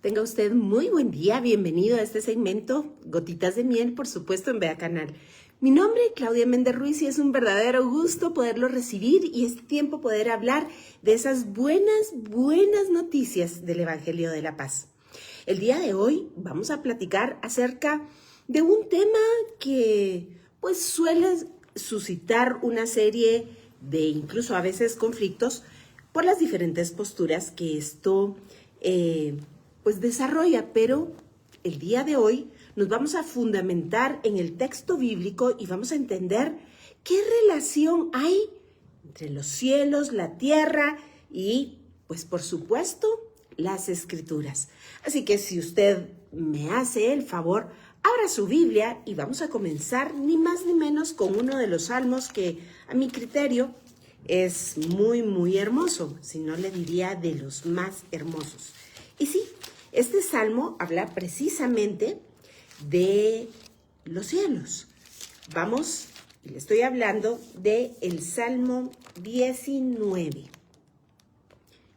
Tenga usted muy buen día, bienvenido a este segmento Gotitas de Miel, por supuesto en Vea Canal. Mi nombre es Claudia Méndez Ruiz y es un verdadero gusto poderlo recibir y este tiempo poder hablar de esas buenas noticias del Evangelio de la Paz. El día de hoy vamos a platicar acerca de un tema que pues suele suscitar una serie de incluso a veces conflictos por las diferentes posturas que esto pues desarrolla, pero el día de hoy nos vamos a fundamentar en el texto bíblico y vamos a entender qué relación hay entre los cielos, la tierra y pues por supuesto las escrituras. Así que si usted me hace el favor, abra su Biblia y vamos a comenzar ni más ni menos con uno de los salmos que a mi criterio es muy hermoso, si no le diría de los más hermosos. Y sí, este salmo habla precisamente de los cielos. Vamos, y le estoy hablando del Salmo 19.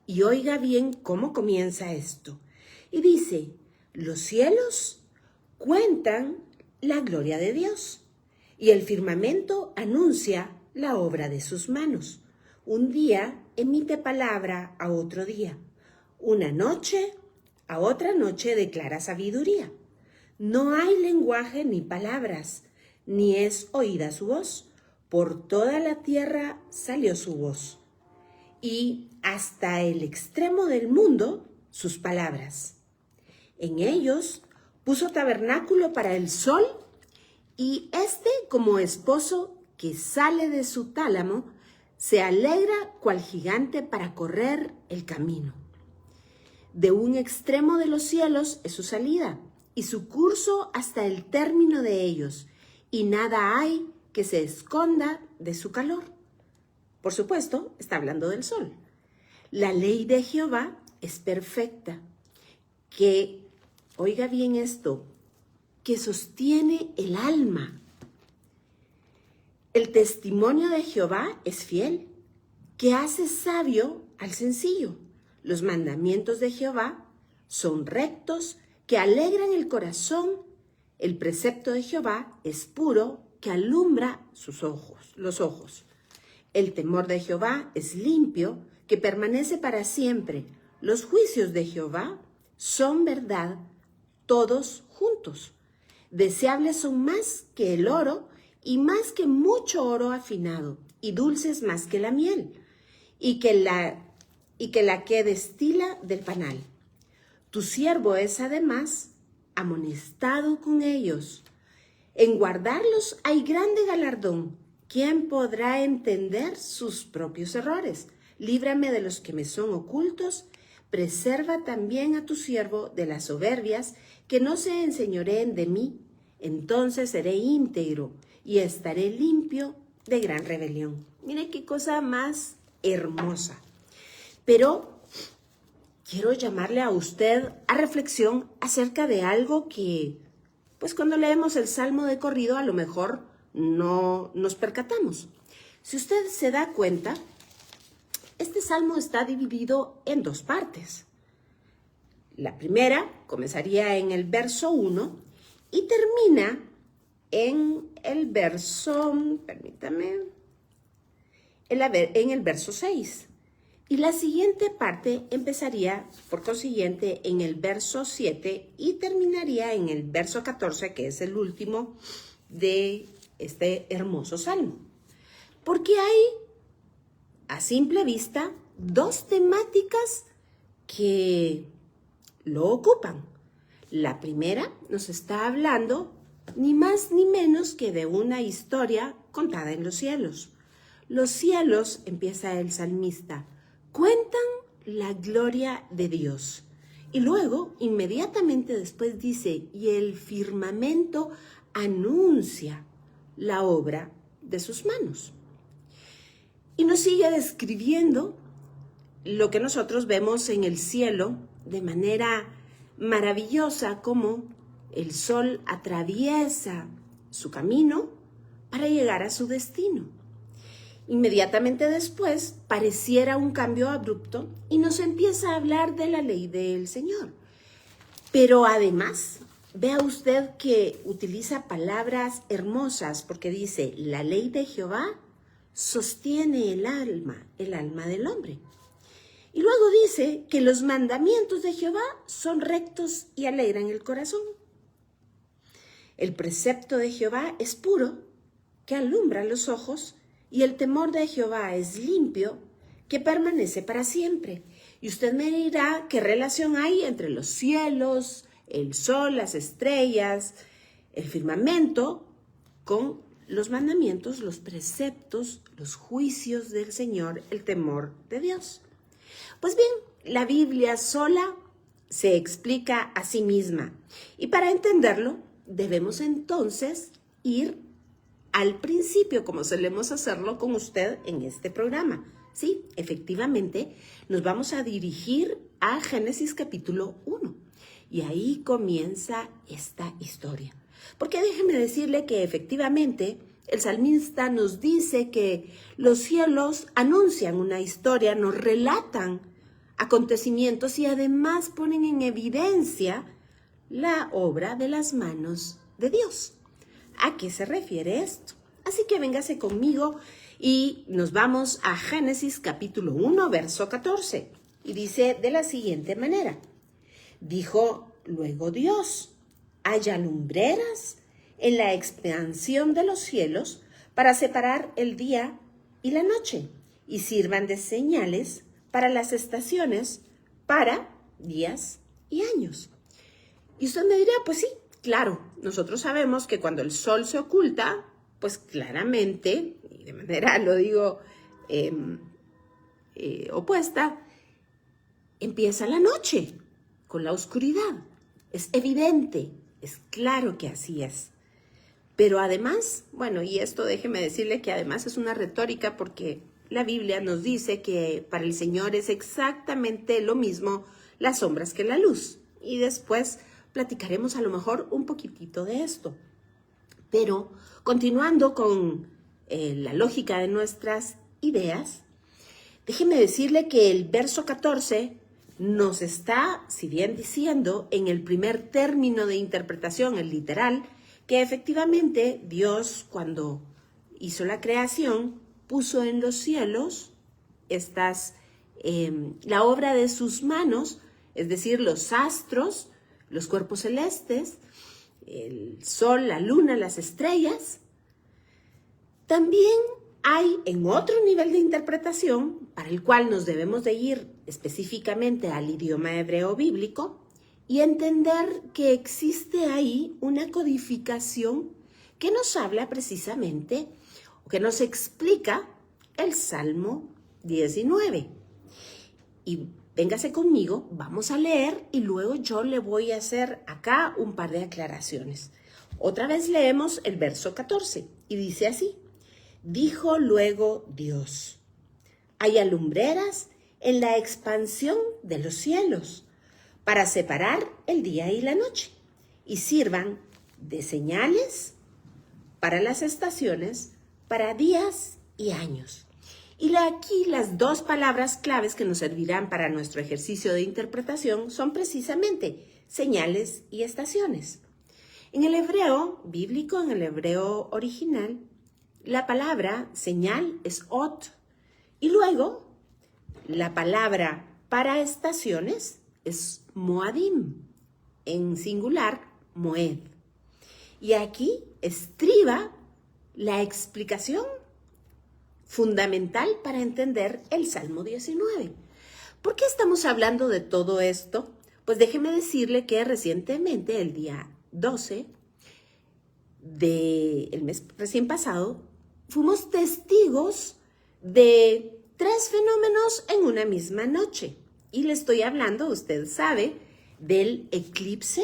Y oiga bien cómo comienza esto. Y dice, los cielos cuentan la gloria de Dios, y el firmamento anuncia la obra de sus manos. Un día emite palabra a otro día. Una noche a otra noche declara sabiduría. No hay lenguaje ni palabras, ni es oída su voz. Por toda la tierra salió su voz, y hasta el extremo del mundo sus palabras. En ellos puso tabernáculo para el sol, y éste, como esposo que sale de su tálamo, se alegra cual gigante para correr el camino. De un extremo de los cielos es su salida, y su curso hasta el término de ellos, y nada hay que se esconda de su calor. Por supuesto, está hablando del sol. La ley de Jehová es perfecta, que, oiga bien esto, que sostiene el alma. El testimonio de Jehová es fiel, que hace sabio al sencillo. Los mandamientos de Jehová son rectos, que alegran el corazón. El precepto de Jehová es puro, que alumbra los ojos. El temor de Jehová es limpio, que permanece para siempre. Los juicios de Jehová son verdad, todos juntos. Deseables son más que el oro, y más que mucho oro afinado, y dulces más que la miel, y que la que destila del panal. Tu siervo es además amonestado con ellos. En guardarlos hay grande galardón. ¿Quién podrá entender sus propios errores? Líbrame de los que me son ocultos. Preserva también a tu siervo de las soberbias, que no se enseñoreen de mí. Entonces seré íntegro y estaré limpio de gran rebelión. Mire qué cosa más hermosa. Pero quiero llamarle a usted a reflexión acerca de algo que, pues cuando leemos el Salmo de corrido, a lo mejor no nos percatamos. Si usted se da cuenta, este Salmo está dividido en dos partes. La primera comenzaría en el verso 1 y termina en el verso, en el verso 6. Y la siguiente parte empezaría, por consiguiente, en el verso 7 y terminaría en el verso 14, que es el último de este hermoso salmo. Porque hay, a simple vista, dos temáticas que lo ocupan. La primera nos está hablando ni más ni menos que de una historia contada en los cielos. Los cielos, empieza el salmista, cuentan la gloria de Dios. Y luego, inmediatamente después dice, y el firmamento anuncia la obra de sus manos. Y nos sigue describiendo lo que nosotros vemos en el cielo de manera maravillosa, como el sol atraviesa su camino para llegar a su destino. Inmediatamente después pareciera un cambio abrupto y nos empieza a hablar de la ley del Señor. Pero además, vea usted que utiliza palabras hermosas porque dice, la ley de Jehová sostiene el alma del hombre. Y luego dice que los mandamientos de Jehová son rectos y alegran el corazón. El precepto de Jehová es puro, que alumbra los ojos, y el temor de Jehová es limpio, que permanece para siempre. Y usted me dirá qué relación hay entre los cielos, el sol, las estrellas, el firmamento, con los mandamientos, los preceptos, los juicios del Señor, el temor de Dios. Pues bien, la Biblia sola se explica a sí misma. Y para entenderlo, debemos entonces ir al principio, como solemos hacerlo con usted en este programa. Sí, efectivamente, nos vamos a dirigir a Génesis capítulo 1. Y ahí comienza esta historia. Porque déjeme decirle que efectivamente el salmista nos dice que los cielos anuncian una historia, nos relatan acontecimientos y además ponen en evidencia la obra de las manos de Dios. ¿A qué se refiere esto? Así que véngase conmigo y nos vamos a Génesis capítulo 1, verso 14. Y dice de la siguiente manera. Dijo luego Dios, haya lumbreras en la expansión de los cielos para separar el día y la noche y sirvan de señales para las estaciones, para días y años. Y usted me dirá, pues sí, claro, nosotros sabemos que cuando el sol se oculta, pues claramente, y de manera, lo digo, opuesta, empieza la noche con la oscuridad. Es evidente, es claro que así es. Pero además, bueno, y esto déjeme decirle que además es una retórica porque la Biblia nos dice que para el Señor es exactamente lo mismo las sombras que la luz. Y después platicaremos a lo mejor un poquitito de esto. Pero continuando con la lógica de nuestras ideas, déjeme decirle que el verso 14 nos está, si bien diciendo, en el primer término de interpretación, el literal, que efectivamente Dios, cuando hizo la creación, puso en los cielos la obra de sus manos, es decir, los astros, los cuerpos celestes, el sol, la luna, las estrellas. También hay en otro nivel de interpretación, para el cual nos debemos de ir específicamente al idioma hebreo bíblico y entender que existe ahí una codificación que nos habla precisamente, o que nos explica el Salmo 19. Y véngase conmigo, vamos a leer y luego yo le voy a hacer acá un par de aclaraciones. Otra vez leemos el verso 14 y dice así. Dijo luego Dios, haya lumbreras en la expansión de los cielos para separar el día y la noche y sirvan de señales para las estaciones, para días y años. Y aquí las dos palabras claves que nos servirán para nuestro ejercicio de interpretación son precisamente señales y estaciones. En el hebreo bíblico, en el hebreo original, la palabra señal es ot y luego la palabra para estaciones es moadim, en singular moed. Y aquí estriba la explicación fundamental para entender el Salmo 19. ¿Por qué estamos hablando de todo esto? Pues déjeme decirle que recientemente, el día 12 del mes recién pasado, fuimos testigos de 3 fenómenos en una misma noche. Y le estoy hablando, usted sabe, del eclipse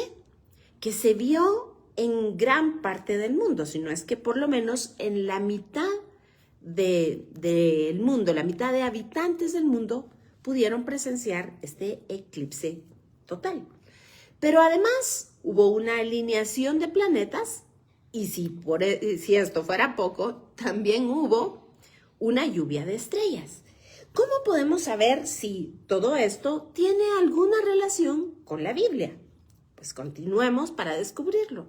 que se vio en gran parte del mundo, si no es que por lo menos en la mitad del mundo, la mitad de habitantes del mundo pudieron presenciar este eclipse total. Pero además hubo una alineación de planetas y si esto fuera poco, también hubo una lluvia de estrellas. ¿Cómo podemos saber si todo esto tiene alguna relación con la Biblia? Pues continuemos para descubrirlo.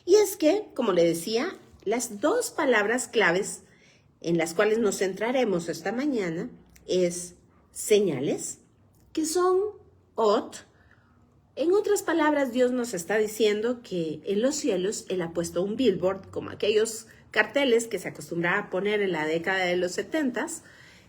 Y es que, como le decía, las dos palabras claves en las cuales nos centraremos esta mañana es señales, que son ot. En otras palabras, Dios nos está diciendo que en los cielos Él ha puesto un billboard, como aquellos carteles que se acostumbraba a poner en la década de los 70s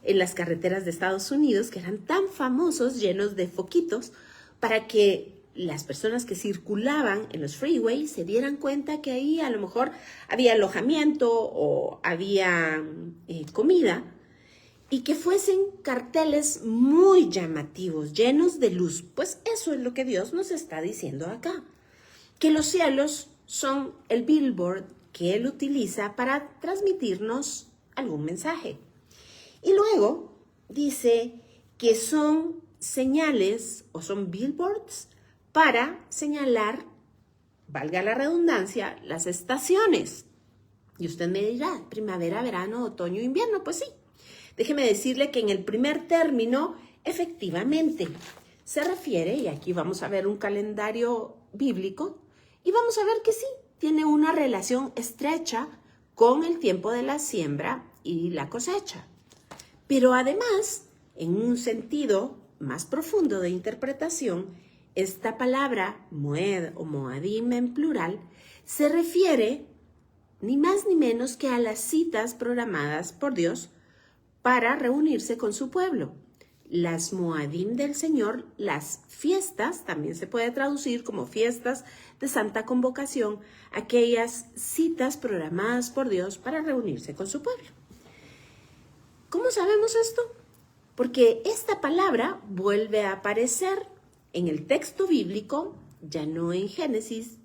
en las carreteras de Estados Unidos, que eran tan famosos, llenos de foquitos, para que las personas que circulaban en los freeways se dieran cuenta que ahí a lo mejor había alojamiento o había comida, y que fuesen carteles muy llamativos, llenos de luz. Pues eso es lo que Dios nos está diciendo acá, que los cielos son el billboard que Él utiliza para transmitirnos algún mensaje. Y luego dice que son señales o son billboards para señalar, valga la redundancia, las estaciones. Y usted me dirá, primavera, verano, otoño, invierno. Pues sí. Déjeme decirle que en el primer término, efectivamente, se refiere, y aquí vamos a ver un calendario bíblico, y vamos a ver que sí, tiene una relación estrecha con el tiempo de la siembra y la cosecha. Pero además, en un sentido más profundo de interpretación, esta palabra moed o moadim en plural se refiere ni más ni menos que a las citas programadas por Dios para reunirse con su pueblo. Las moadim del Señor, las fiestas, también se puede traducir como fiestas de Santa Convocación, aquellas citas programadas por Dios para reunirse con su pueblo. ¿Cómo sabemos esto? Porque esta palabra vuelve a aparecer en el texto bíblico, ya no en Génesis,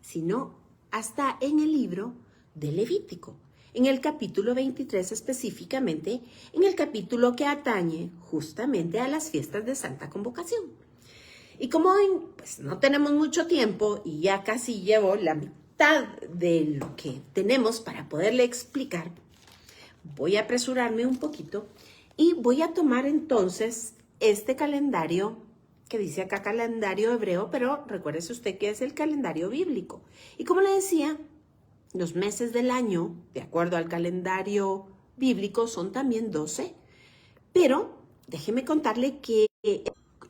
sino hasta en el libro de Levítico. En el capítulo 23 específicamente, en el capítulo que atañe justamente a las fiestas de Santa Convocación. Y como pues no tenemos mucho tiempo y ya casi llevo la mitad de lo que tenemos para poderle explicar, voy a apresurarme un poquito y voy a tomar entonces este calendario que dice acá calendario hebreo, pero recuérdese usted que es el calendario bíblico. Y como le decía, los meses del año, de acuerdo al calendario bíblico, son también 12, pero déjeme contarle que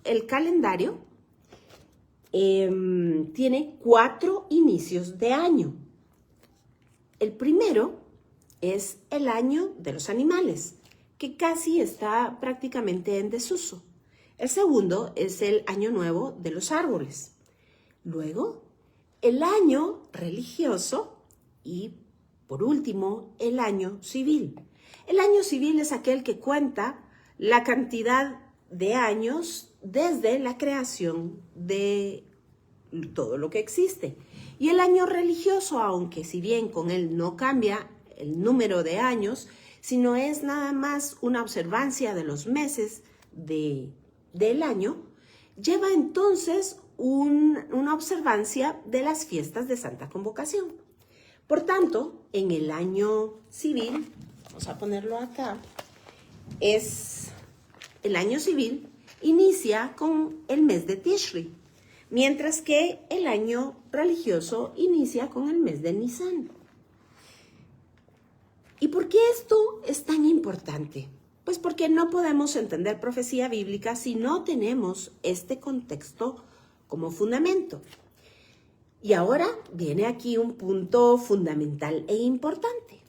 el calendario tiene 4 inicios de año. El primero es el año de los animales, que casi está prácticamente en desuso. El segundo es el año nuevo de los árboles. Luego, el año religioso. Y, por último, el año civil. El año civil es aquel que cuenta la cantidad de años desde la creación de todo lo que existe. Y el año religioso, aunque si bien con él no cambia el número de años, sino es nada más una observancia de los meses del año, lleva entonces una observancia de las fiestas de Santa Convocación. Por tanto, en el año civil, vamos a ponerlo acá, el año civil inicia con el mes de Tishri, mientras que el año religioso inicia con el mes de Nisan. ¿Y por qué esto es tan importante? Pues porque no podemos entender profecía bíblica si no tenemos este contexto como fundamento. Y ahora viene aquí un punto fundamental e importante.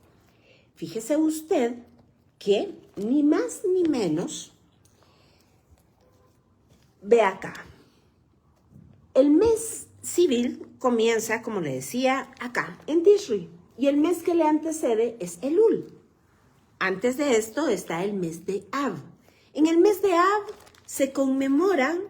Fíjese usted que ni más ni menos, ve acá, el mes civil comienza, como le decía, acá, en Tishri, y el mes que le antecede es Elul. Antes de esto está el mes de Av. En el mes de Av se conmemoran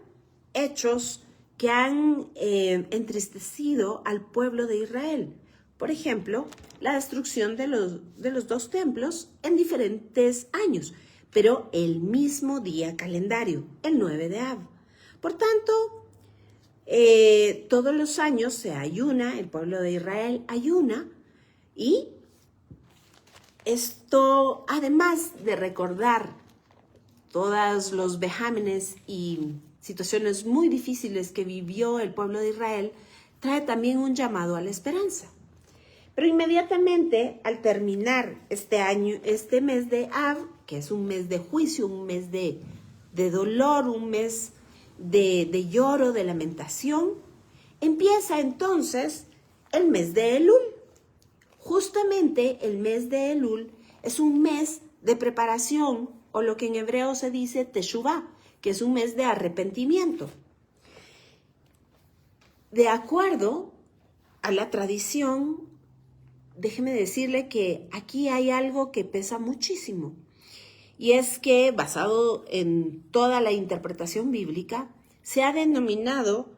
hechos que han entristecido al pueblo de Israel. Por ejemplo, la destrucción de los 2 templos en diferentes años, pero el mismo día calendario, el 9 de Av. Por tanto, todos los años se ayuna, el pueblo de Israel ayuna, y esto, además de recordar todos los vejámenes y situaciones muy difíciles que vivió el pueblo de Israel, trae también un llamado a la esperanza. Pero inmediatamente al terminar este mes de Av, que es un mes de juicio, un mes de dolor, un mes de lloro, de lamentación, empieza entonces el mes de Elul. Justamente el mes de Elul es un mes de preparación, o lo que en hebreo se dice Teshuvah, que es un mes de arrepentimiento. De acuerdo a la tradición, déjeme decirle que aquí hay algo que pesa muchísimo. Y es que, basado en toda la interpretación bíblica, se ha denominado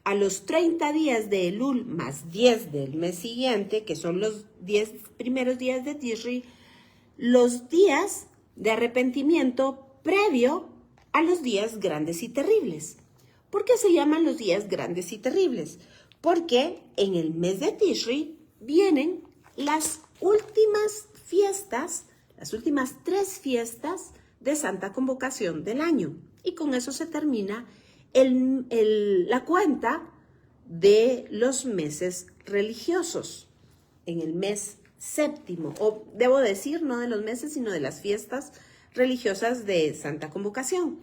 a los 30 días de Elul más 10 del mes siguiente, que son los 10 primeros días de Tishri, los días de arrepentimiento previo a los días grandes y terribles. ¿Por qué se llaman los días grandes y terribles? Porque en el mes de Tishri vienen las últimas fiestas, las últimas 3 fiestas de Santa Convocación del año. Y con eso se termina la cuenta de los meses religiosos. En el mes séptimo, o debo decir, no de los meses, sino de las fiestas religiosas de Santa Convocación.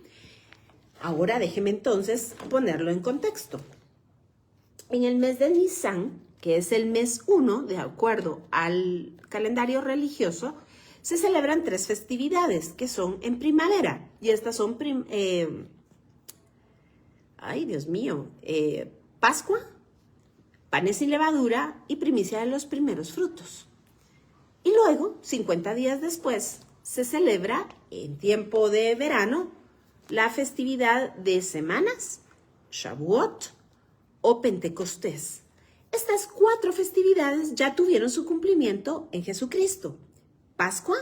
Ahora déjeme entonces ponerlo en contexto. En el mes de Nisan, que es el mes 1, de acuerdo al calendario religioso, se celebran 3 festividades que son en primavera. Y estas son, Pascua, panes sin levadura y primicia de los primeros frutos. Y luego, 50 días después, se celebra en tiempo de verano la festividad de Semanas, Shavuot o Pentecostés. Estas 4 festividades ya tuvieron su cumplimiento en Jesucristo. Pascua,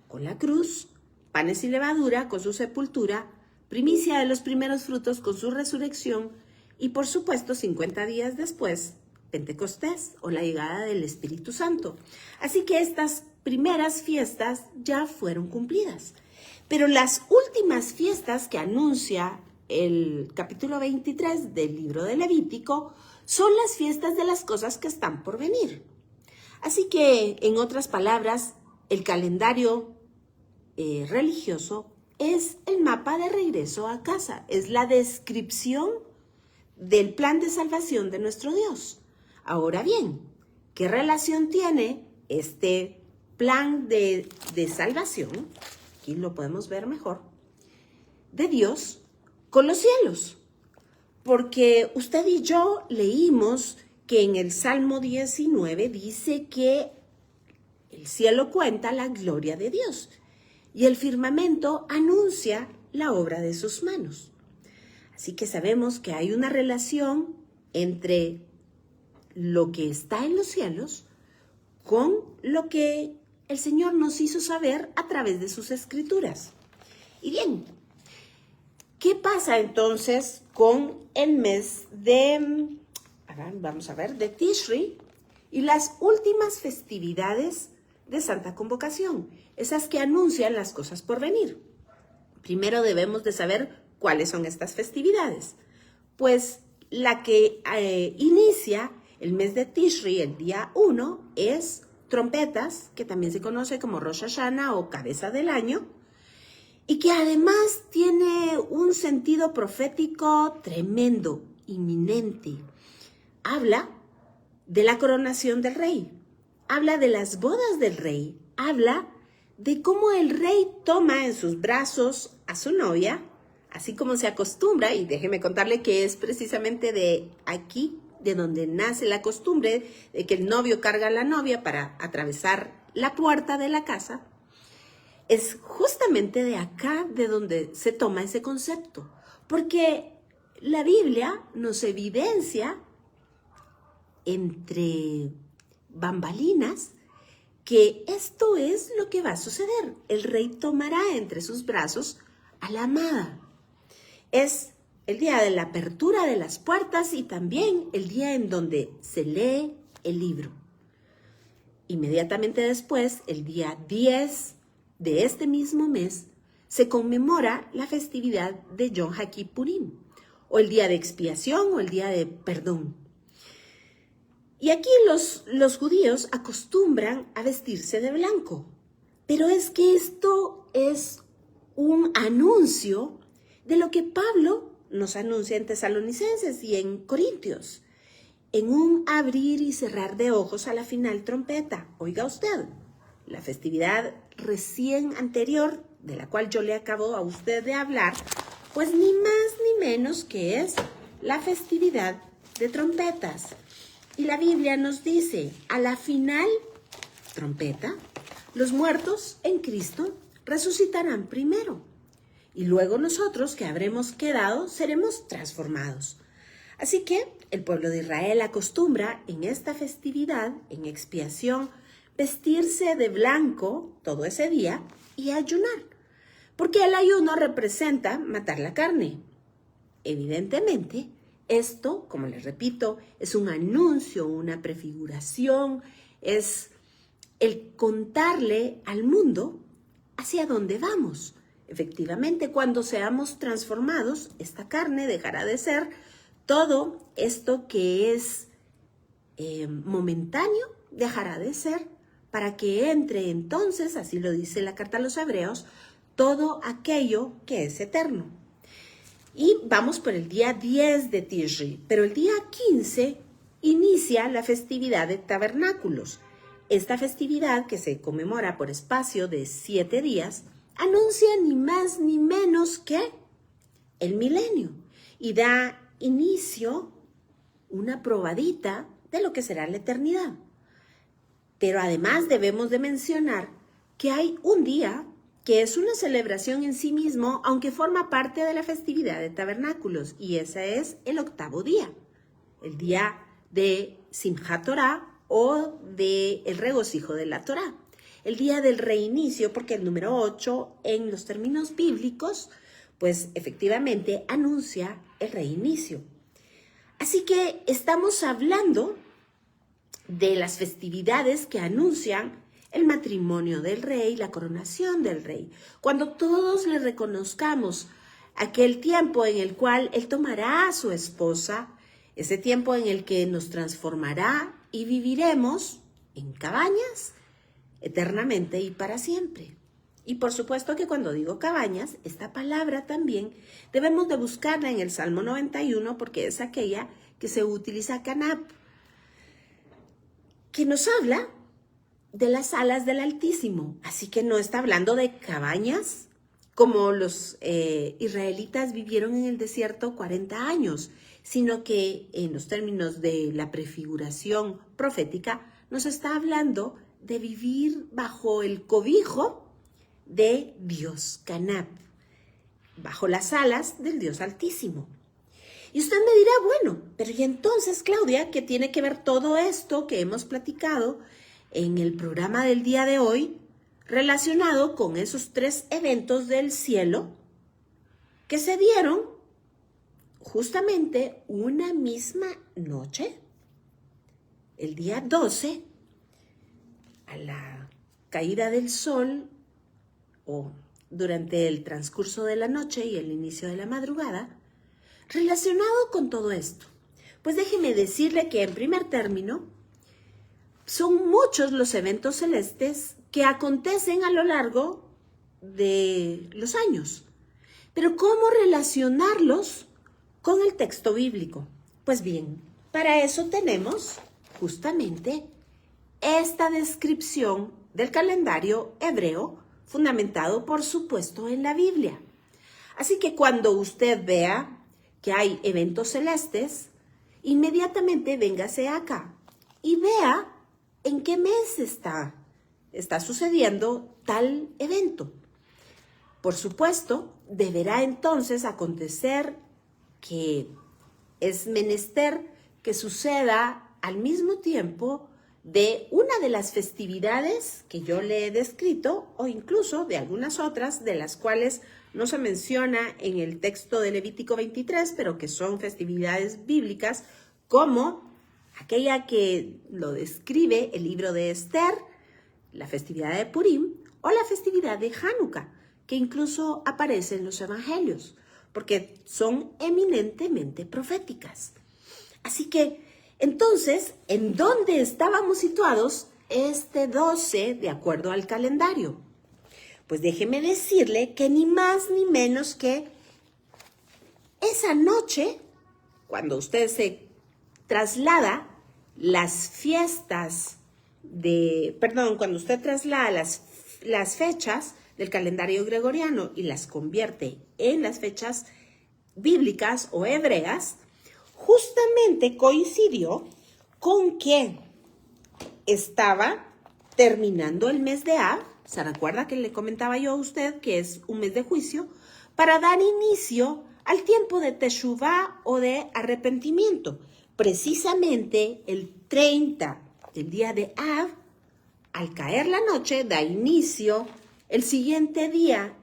con la cruz, panes sin levadura, con su sepultura, primicia de los primeros frutos, con su resurrección, y por supuesto 50 días después, Pentecostés o la llegada del Espíritu Santo. Así que estas primeras fiestas ya fueron cumplidas. Pero las últimas fiestas que anuncia el capítulo 23 del libro de Levítico son las fiestas de las cosas que están por venir. Así que, en otras palabras, el calendario religioso es el mapa de regreso a casa, es la descripción del plan de salvación de nuestro Dios. Ahora bien, ¿qué relación tiene este plan de salvación? Aquí lo podemos ver mejor, de Dios con los cielos. Porque usted y yo leímos que en el Salmo 19 dice que el cielo cuenta la gloria de Dios y el firmamento anuncia la obra de sus manos. Así que sabemos que hay una relación entre lo que está en los cielos con lo que el Señor nos hizo saber a través de sus escrituras. Y bien, ¿qué pasa entonces con el mes de Tishri y las últimas festividades de Santa Convocación? Esas que anuncian las cosas por venir. Primero debemos de saber cuáles son estas festividades. Pues la que inicia el mes de Tishri, el día 1, es trompetas, que también se conoce como Rosh Hashanah o cabeza del año, y que además tiene un sentido profético tremendo, inminente. Habla de la coronación del rey, habla de las bodas del rey, habla de cómo el rey toma en sus brazos a su novia, así como se acostumbra, y déjeme contarle que es precisamente de aquí, de donde nace la costumbre de que el novio carga a la novia para atravesar la puerta de la casa. Es justamente de acá de donde se toma ese concepto, porque la Biblia nos evidencia entre bambalinas que esto es lo que va a suceder. El rey tomará entre sus brazos a la amada. Es el día de la apertura de las puertas y también el día en donde se lee el libro. Inmediatamente después, el día 10 de este mismo mes, se conmemora la festividad de Yom HaKippurim, o el día de expiación o el día de perdón. Y aquí los judíos acostumbran a vestirse de blanco, pero es que esto es un anuncio de lo que Pablo nos anuncia en Tesalonicenses y en Corintios, en un abrir y cerrar de ojos a la final trompeta. Oiga usted, la festividad recién anterior, de la cual yo le acabo a usted de hablar, pues ni más ni menos que es la festividad de trompetas. Y la Biblia nos dice, a la final trompeta, los muertos en Cristo resucitarán primero, y luego nosotros que habremos quedado seremos transformados. Así que el pueblo de Israel acostumbra en esta festividad, en expiación, vestirse de blanco todo ese día y ayunar, porque el ayuno representa matar la carne. Evidentemente, esto, como les repito, es un anuncio, una prefiguración, es el contarle al mundo hacia dónde vamos. Efectivamente, cuando seamos transformados, esta carne dejará de ser todo esto que es momentáneo, dejará de ser para que entre entonces, así lo dice la carta a los Hebreos, todo aquello que es eterno. Y vamos por el día 10 de Tishri, pero el día 15 inicia la festividad de tabernáculos. Esta festividad, que se conmemora por espacio de 7 días, anuncia ni más ni menos que el milenio y da inicio, una probadita de lo que será la eternidad. Pero además debemos de mencionar que hay un día que es una celebración en sí mismo, aunque forma parte de la festividad de tabernáculos, y ese es el 8º día, el día de Simchat Torah o del regocijo de la Torah, el día del reinicio, porque el número 8 en los términos bíblicos, pues efectivamente anuncia el reinicio. Así que estamos hablando de las festividades que anuncian el matrimonio del rey, la coronación del rey. Cuando todos le reconozcamos aquel tiempo en el cual él tomará a su esposa, ese tiempo en el que nos transformará y viviremos en cabañas eternamente y para siempre. Y por supuesto que cuando digo cabañas, esta palabra también debemos de buscarla en el Salmo 91 porque es aquella que se utiliza canap, que nos habla de las alas del Altísimo. Así que no está hablando de cabañas como los israelitas vivieron en el desierto 40 años, sino que en los términos de la prefiguración profética nos está hablando de vivir bajo el cobijo de Dios Canap, bajo las alas del Dios Altísimo. Y usted me dirá, bueno, pero ¿y entonces, Claudia, qué tiene que ver todo esto que hemos platicado en el programa del día de hoy relacionado con esos 3 eventos del cielo que se dieron justamente una misma noche, el día 12, a la caída del sol o durante el transcurso de la noche y el inicio de la madrugada, relacionado con todo esto? Pues déjeme decirle que en primer término, son muchos los eventos celestes que acontecen a lo largo de los años. Pero ¿cómo relacionarlos con el texto bíblico? Pues bien, para eso tenemos justamente esta descripción del calendario hebreo, fundamentado por supuesto en la Biblia. Así que cuando usted vea que hay eventos celestes, inmediatamente véngase acá y vea en qué mes está sucediendo tal evento. Por supuesto, deberá entonces acontecer que es menester que suceda al mismo tiempo de una de las festividades que yo le he descrito o incluso de algunas otras de las cuales no se menciona en el texto de Levítico 23, pero que son festividades bíblicas como aquella que lo describe el libro de Esther, la festividad de Purim o la festividad de Hanukkah, que incluso aparece en los evangelios, porque son eminentemente proféticas. Así que, entonces, ¿en dónde estábamos situados este 12 de acuerdo al calendario? Pues déjeme decirle que ni más ni menos que esa noche, cuando usted se traslada las fiestas cuando usted traslada las fechas del calendario gregoriano y las convierte en las fechas bíblicas o hebreas, justamente coincidió con que estaba terminando el mes de Av. ¿Se recuerda que le comentaba yo a usted que es un mes de juicio? Para dar inicio al tiempo de Teshuvá o de arrepentimiento. Precisamente el 30 del día de Av, al caer la noche, da inicio el siguiente día,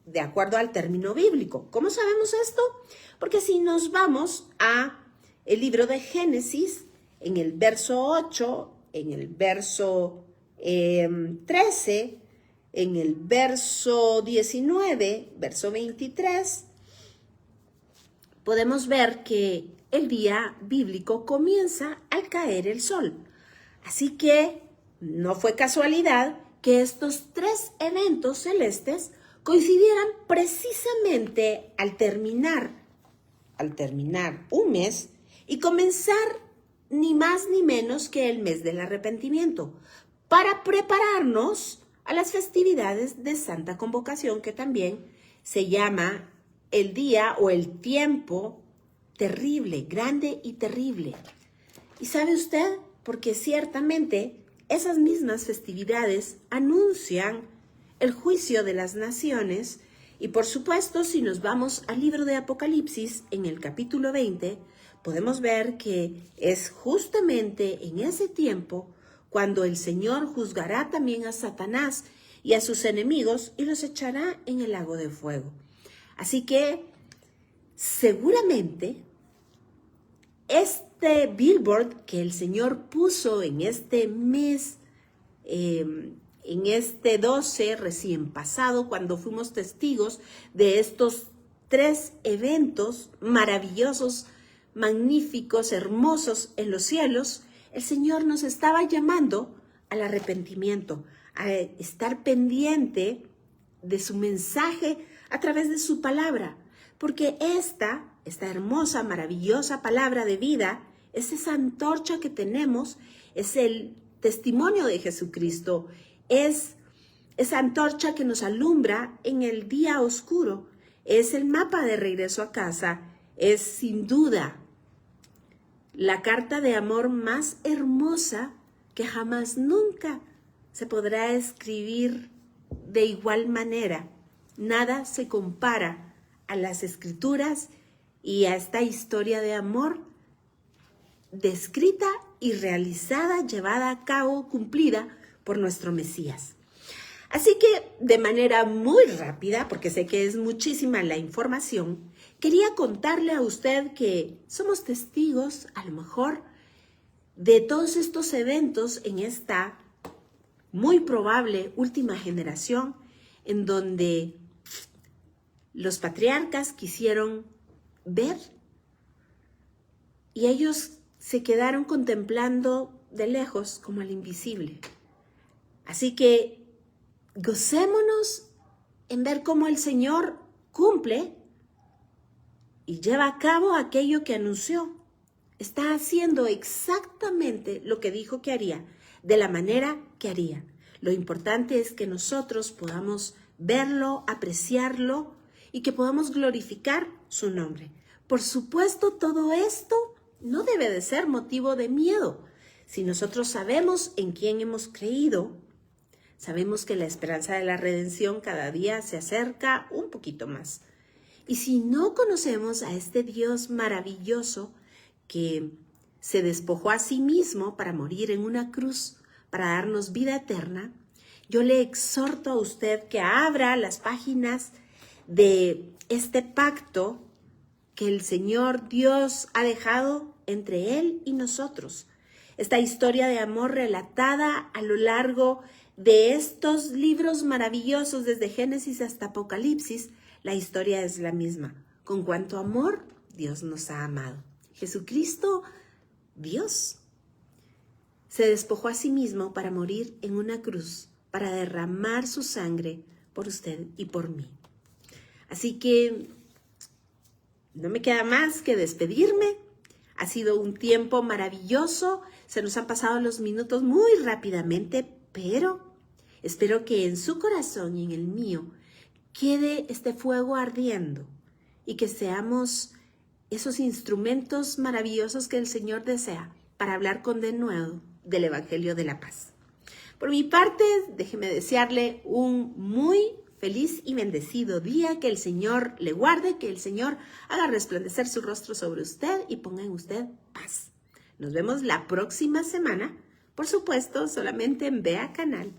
de acuerdo al término bíblico. ¿Cómo sabemos esto? Porque si nos vamos a el libro de Génesis, en el verso 8, en el verso 13, en el verso 19, verso 23, podemos ver que el día bíblico comienza al caer el sol. Así que no fue casualidad que estos tres eventos celestes coincidieran precisamente al terminar un mes y comenzar ni más ni menos que el mes del arrepentimiento, para prepararnos a las festividades de Santa Convocación, que también se llama el día o el tiempo terrible, grande y terrible. ¿Y sabe usted? Porque ciertamente esas mismas festividades anuncian el juicio de las naciones y por supuesto si nos vamos al libro de Apocalipsis en el capítulo 20 podemos ver que es justamente en ese tiempo cuando el Señor juzgará también a Satanás y a sus enemigos y los echará en el lago de fuego. Así que seguramente este billboard que el Señor puso en este mes, en este 12 recién pasado, cuando fuimos testigos de estos tres eventos maravillosos, magníficos, hermosos en los cielos, el Señor nos estaba llamando al arrepentimiento, a estar pendiente de su mensaje a través de su palabra, porque esta hermosa, maravillosa palabra de vida es esa antorcha que tenemos, es el testimonio de Jesucristo, es esa antorcha que nos alumbra en el día oscuro, es el mapa de regreso a casa, es sin duda la carta de amor más hermosa que jamás nunca se podrá escribir de igual manera. Nada se compara a las escrituras y a esta historia de amor descrita y realizada, llevada a cabo, cumplida por nuestro Mesías. Así que de manera muy rápida, porque sé que es muchísima la información, quería contarle a usted que somos testigos, a lo mejor, de todos estos eventos en esta muy probable última generación, en donde los patriarcas quisieron ver y ellos se quedaron contemplando de lejos como el invisible. Así que gocémonos en ver cómo el Señor cumple y lleva a cabo aquello que anunció. Está haciendo exactamente lo que dijo que haría, de la manera que haría. Lo importante es que nosotros podamos verlo, apreciarlo y que podamos glorificar su nombre. Por supuesto, todo esto no debe de ser motivo de miedo. Si nosotros sabemos en quién hemos creído, sabemos que la esperanza de la redención cada día se acerca un poquito más. Y si no conocemos a este Dios maravilloso que se despojó a sí mismo para morir en una cruz, para darnos vida eterna, yo le exhorto a usted que abra las páginas de este pacto que el Señor Dios ha dejado entre Él y nosotros. Esta historia de amor relatada a lo largo de estos libros maravillosos, desde Génesis hasta Apocalipsis, la historia es la misma. Con cuánto amor Dios nos ha amado. Jesucristo, Dios, se despojó a sí mismo para morir en una cruz, para derramar su sangre por usted y por mí. Así que no me queda más que despedirme. Ha sido un tiempo maravilloso. Se nos han pasado los minutos muy rápidamente, pero espero que en su corazón y en el mío quede este fuego ardiendo y que seamos esos instrumentos maravillosos que el Señor desea para hablar con denuedo del Evangelio de la Paz. Por mi parte, déjeme desearle un muy feliz y bendecido día, que el Señor le guarde, que el Señor haga resplandecer su rostro sobre usted y ponga en usted paz. Nos vemos la próxima semana, por supuesto, solamente en Vea Canal.